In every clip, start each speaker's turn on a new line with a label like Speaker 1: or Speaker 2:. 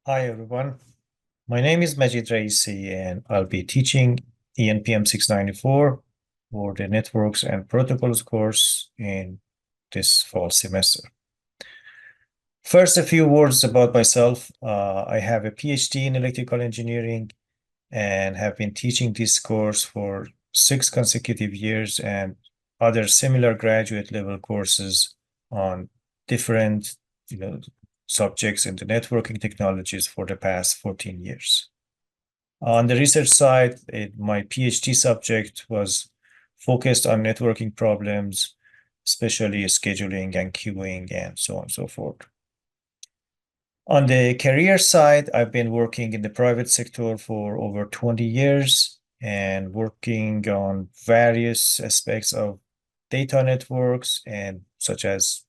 Speaker 1: Hi, everyone. My name is Majid Raissi, and I'll be teaching ENPM694 for the Networks and Protocols course in this fall semester. First, a few words about myself. I have a PhD in electrical engineering and have been teaching this course for 6 consecutive years and other similar graduate level courses on different, subjects in the networking technologies for the past 14 years. On the research side, my PhD subject was focused on networking problems, especially scheduling and queuing and so on and so forth. On the career side, I've been working in the private sector for over 20 years and working on various aspects of data networks and such as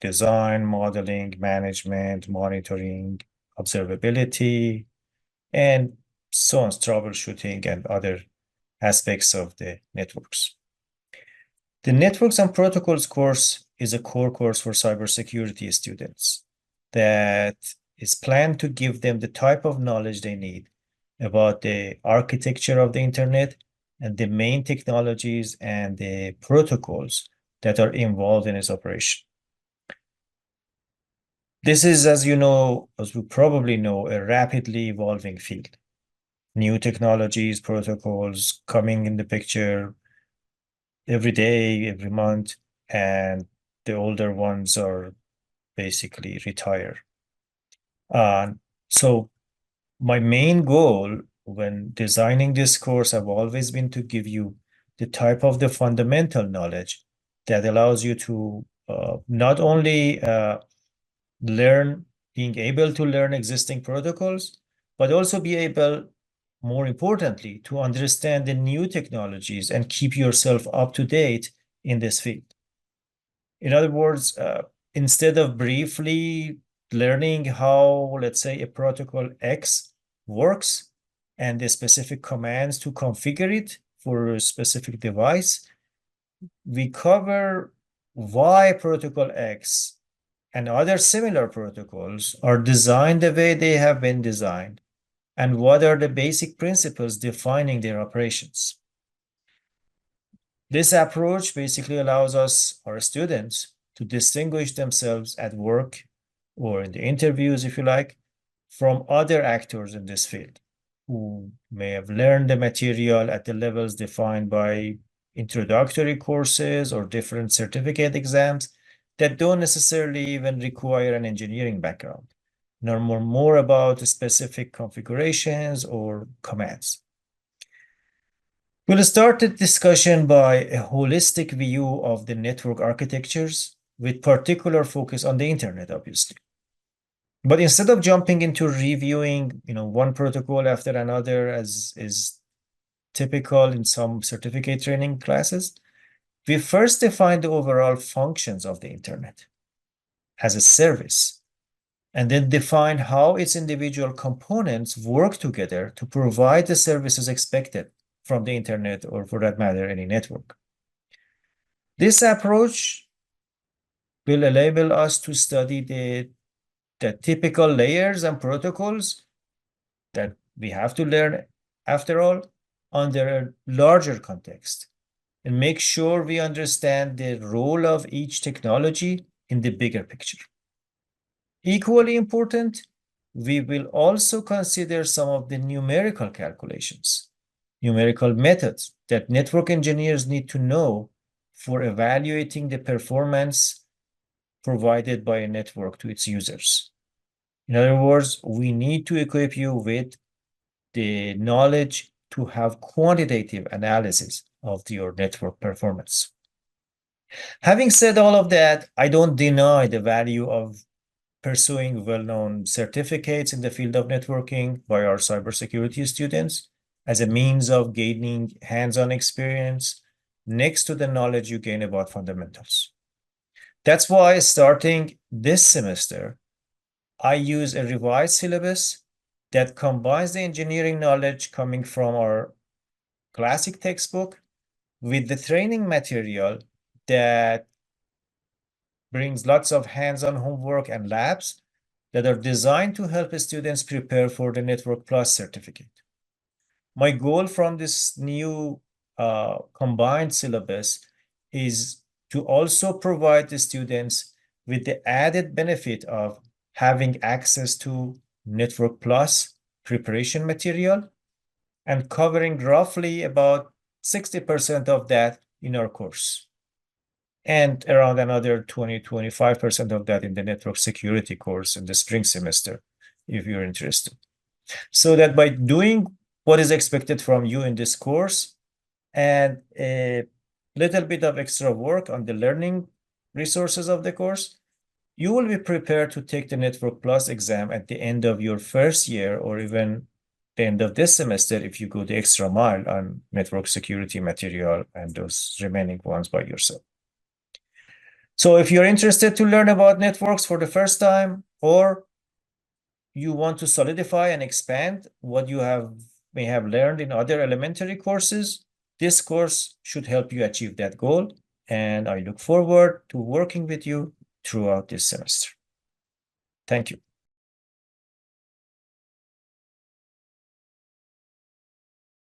Speaker 1: design, modeling, management, monitoring, observability, and so on, troubleshooting and other aspects of the networks. The Networks and Protocols course is a core course for cybersecurity students that is planned to give them the type of knowledge they need about the architecture of the internet and the main technologies and the protocols that are involved in its operation. This is, as you know, as we probably know, a rapidly evolving field. New technologies, protocols coming in the picture every day, every month, and the older ones are basically retire. So my main goal when designing this course have always been to give you the type of the fundamental knowledge that allows you to not only being able to learn existing protocols, but also be able, more importantly, to understand the new technologies and keep yourself up to date in this field. In other words, instead of briefly learning how, let's say, a protocol X works and the specific commands to configure it for a specific device, we cover why protocol X and other similar protocols are designed the way they have been designed, and what are the basic principles defining their operations. This approach basically allows us, our students, to distinguish themselves at work or in the interviews, if you like, from other actors in this field who may have learned the material at the levels defined by introductory courses or different certificate exams that don't necessarily even require an engineering background, nor more about specific configurations or commands. We'll start the discussion by a holistic view of the network architectures with particular focus on the internet, obviously. But instead of jumping into reviewing, one protocol after another, as is typical in some certificate training classes, we first define the overall functions of the internet as a service, and then define how its individual components work together to provide the services expected from the internet, or for that matter, any network. This approach will enable us to study the typical layers and protocols that we have to learn, after all, under a larger context, and make sure we understand the role of each technology in the bigger picture. Equally important, we will also consider some of the numerical calculations, numerical methods that network engineers need to know for evaluating the performance provided by a network to its users. In other words, we need to equip you with the knowledge to have quantitative analysis of your network performance. Having said all of that, I don't deny the value of pursuing well-known certificates in the field of networking by our cybersecurity students as a means of gaining hands-on experience next to the knowledge you gain about fundamentals. That's why starting this semester, I use a revised syllabus that combines the engineering knowledge coming from our classic textbook with the training material that brings lots of hands-on homework and labs that are designed to help students prepare for the Network Plus certificate. My goal from this new combined syllabus is to also provide the students with the added benefit of having access to Network Plus preparation material and covering roughly about 60% of that in our course, and around another 20-25% of that in the network security course in the spring semester, if you're interested. So that by doing what is expected from you in this course and a little bit of extra work on the learning resources of the course, you will be prepared to take the Network Plus exam at the end of your first year, or even the end of this semester if you go the extra mile on network security material and those remaining ones by yourself. So if you're interested to learn about networks for the first time, or you want to solidify and expand what you may have learned in other elementary courses, this course should help you achieve that goal. And I look forward to working with you throughout this semester. Thank you.